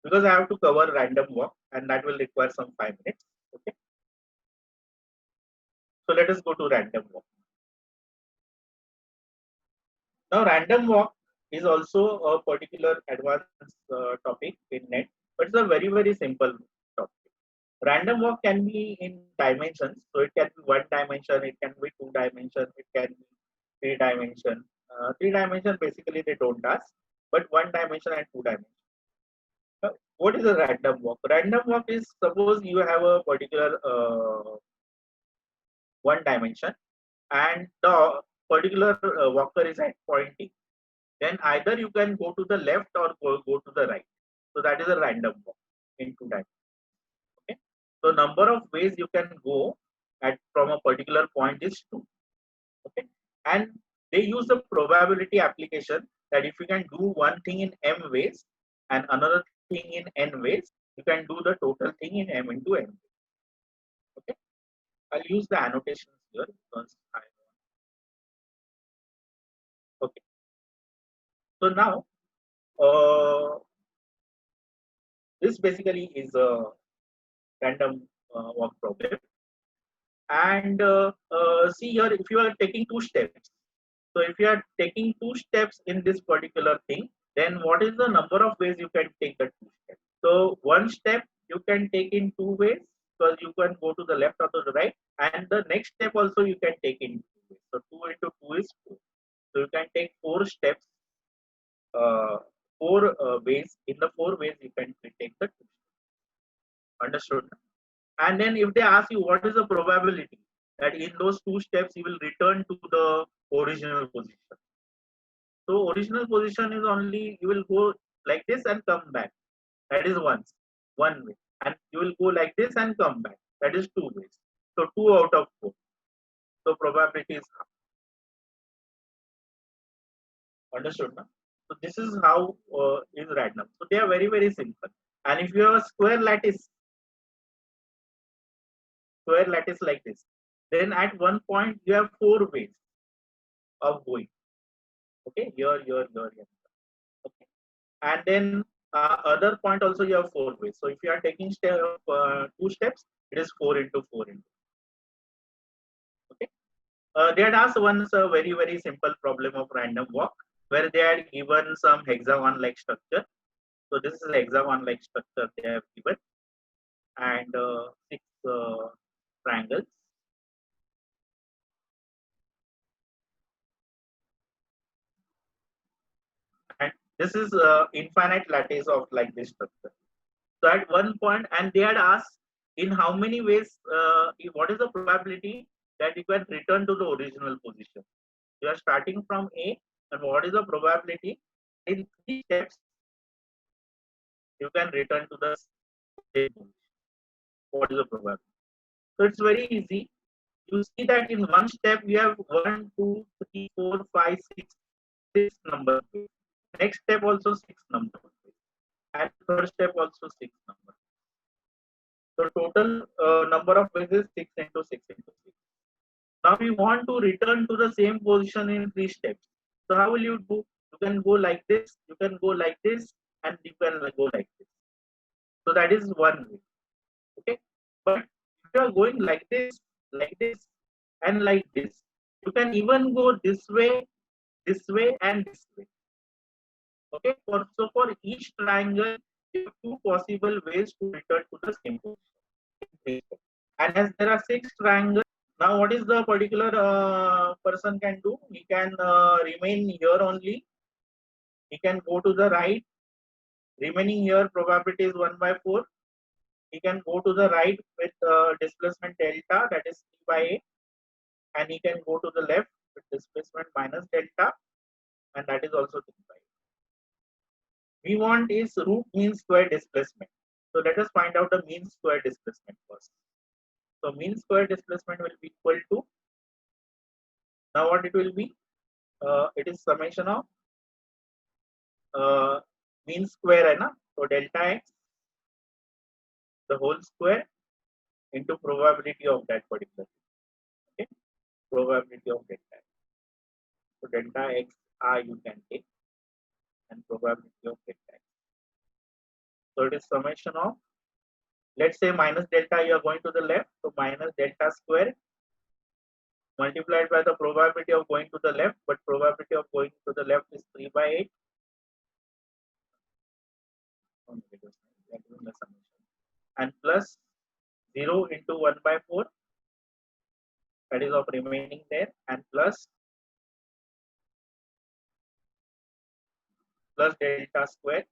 Because I have to cover random walk, and that will require some 5 minutes. Okay, so let us go to random walk. Now, random walk is also a particular advanced topic in net, but it's a very simple topic. Random walk can be in dimensions, so it can be 1 dimension, it can be 2 dimension, it can be 3 dimension. 3 dimension basically they don't ask, but 1 dimension and 2 dimension. What is a random walk? Random walk is, suppose you have a particular 1 dimension and the particular walker is at point T. Then either you can go to the left or go to the right. So that is a random walk in 2 dimensions. Okay. So number of ways you can go at from a particular point is 2. Okay. And they use the probability application that if you can do one thing in m ways and another thing in n ways, you can do the total thing in m into n. Okay. I'll use the annotations here because okay. So now this basically is a random walk problem. And see here, if you are taking 2 steps, so if you are taking 2 steps in this particular thing, then what is the number of ways you can take the 2 steps? So 1 step you can take in 2 ways, because you can go to the left or to the right, and the next step also you can take in 2 ways. So 2 into 2 is 4. So you can take 4 steps, 4 ways. In the 4 ways you can take the 2 steps. Understood? And then if they ask you what is the probability that in those 2 steps you will return to the original position. So original position is only you will go like this and come back. That is one way. And you will go like this and come back. That is 2 ways. So 2 out of 4. So probability is half. Understood? No? So this is how is random. So they are very simple. And if you have a square lattice like this, then at one point you have 4 ways of going. Okay, here. Okay, and then other point also you have 4 ways. So if you are taking 2 steps, it is 4 into 4 into. Okay, they had asked once a very simple problem of random walk where they had given some hexagon like structure. So this is a hexagon like structure they have given, and 6 triangles. And this is infinite lattice of like this structure. So at one point, and they had asked in how many ways, what is the probability that you can return to the original position. You are starting from A, and what is the probability? In 3 steps, you can return to the same position. What is the probability? So it's very easy. You see that in one step we have 1, 2, 3, 4, 5, 6, 6 number. Next step also 6 number. And third step also 6 number. So total number of ways is 6 into 6 into 6. Now we want to return to the same position in 3 steps. So how will you do? You can go like this, you can go like this, and you can go like this. So that is one way. Okay. But if you are going like this, and like this, you can even go this way, and this way. Okay. So for each triangle, you have 2 possible ways to return to the same position. And as there are 6 triangles, now what is the particular person can do? He can remain here only. He can go to the right. Remaining here, probability is 1 by 4. He can go to the right with displacement delta, that is 3 by 8. And he can go to the left with displacement minus delta, and that is also 3 by 8. We want is root mean square displacement. So let us find out the mean square displacement first. So mean square displacement will be equal to, now what it will be? It is summation of mean square, hai na? So delta x, the whole square, into probability of that particular thing. Okay, probability of delta x. So delta x r you can take, and probability of delta x. So it is summation of, let's say minus delta you are going to the left, so minus delta square multiplied by the probability of going to the left, but probability of going to the left is 3 by 8. And plus 0 into 1 by 4, that is of remaining there, and plus delta square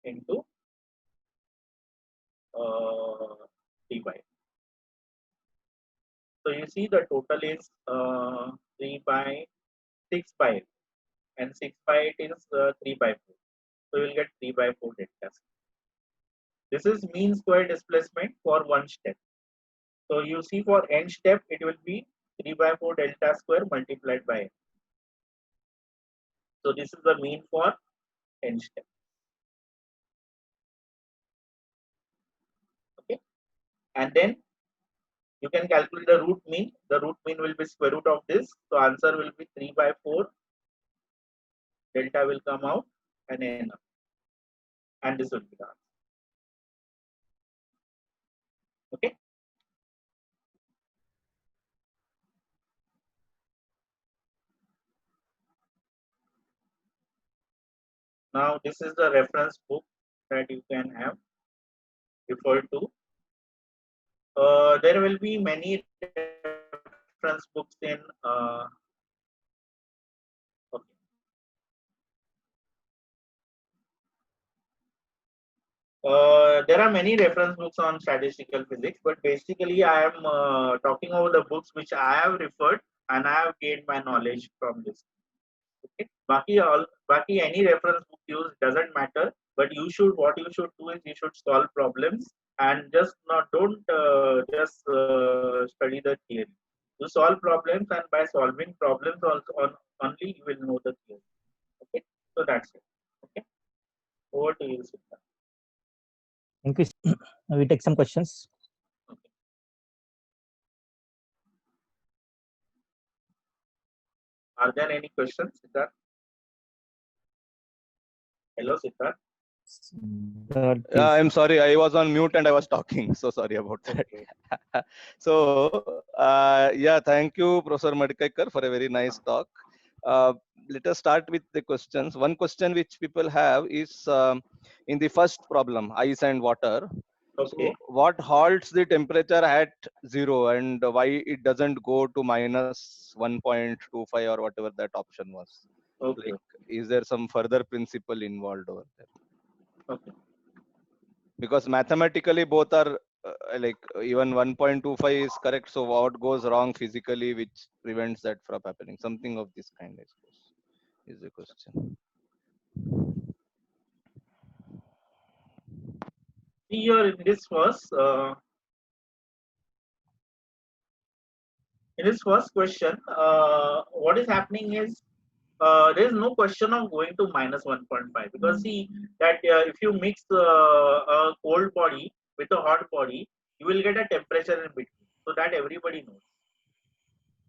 into 3 by 8. So you see the total is 3 by 6 by 8, and 6 by 8 is 3 by 4. So you will get 3 by 4 delta square. This is mean square displacement for one step. So you see for n step, it will be 3 by 4 delta square multiplied by n. So this is the mean for n step. Okay. And then you can calculate the root mean. The root mean will be square root of this. So answer will be 3 by 4. Delta will come out and n up. And this will be the answer. Okay. Now this is the reference book that you can have referred to. There will be many reference books in okay. There are many reference books on statistical physics, but basically I am talking about the books which I have referred and I have gained my knowledge from this. Okay. Baki any reference book used doesn't matter, but what you should do is you should solve problems and just don't just study the theory. You solve problems, and by solving problems also only you will know the theory. Okay, so that's it. Okay, over to you, Siddha. Thank you. We take some questions. Okay. Are there any questions, Siddharth? Hello, Siddharth. I'm sorry, I was on mute and I was talking. So sorry about that. Okay. So yeah, thank you, Professor Madkekar, for a very nice talk. Let us start with the questions. One question which people have is in the first problem, ice and water. Okay. So what halts the temperature at 0 and why it doesn't go to minus 1.25 or whatever that option was? Okay. Like, is there some further principle involved over there? Okay. Because mathematically both are like even 1.25 is correct. So what goes wrong physically which prevents that from happening? Something of this kind, I suppose, is the question. Here in this first question, what is happening is there is no question of going to minus 1.5, because see that if you mix a cold body with a hot body, you will get a temperature in between. So that everybody knows.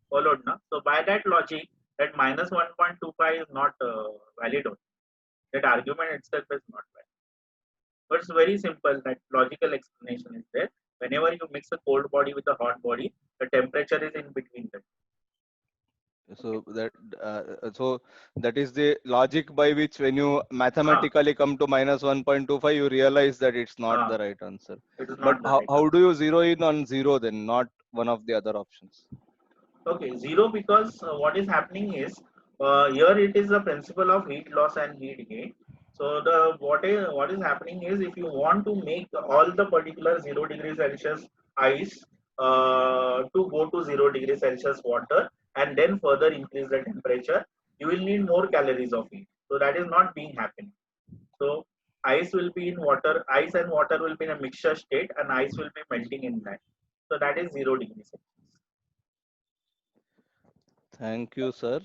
Followed now. So by that logic, that minus 1.25 is not valid only. That argument itself is not valid. But it's very simple. That logical explanation is there. Whenever you mix a cold body with a hot body, the temperature is in between them. So that is the logic by which when you mathematically come to minus 1.25, you realize that it's not the right answer. It is But not the right how do you zero in on 0 then, not one of the other options? Okay, 0, because what is happening is here it is the principle of heat loss and heat gain. So the what is happening is, if you want to make all the particular 0 degrees Celsius ice to go to 0 degrees Celsius water and then further increase the temperature, you will need more calories of heat. So that is not being happening. So ice will be in water, ice and water will be in a mixture state, and ice will be melting in that. So that is 0 degrees Celsius. Thank you, sir.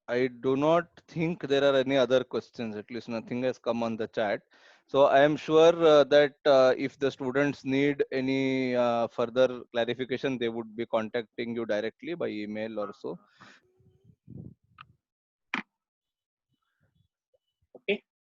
I do not think there are any other questions. At least nothing has come on the chat. So I am sure that if the students need any further clarification, they would be contacting you directly by email or so.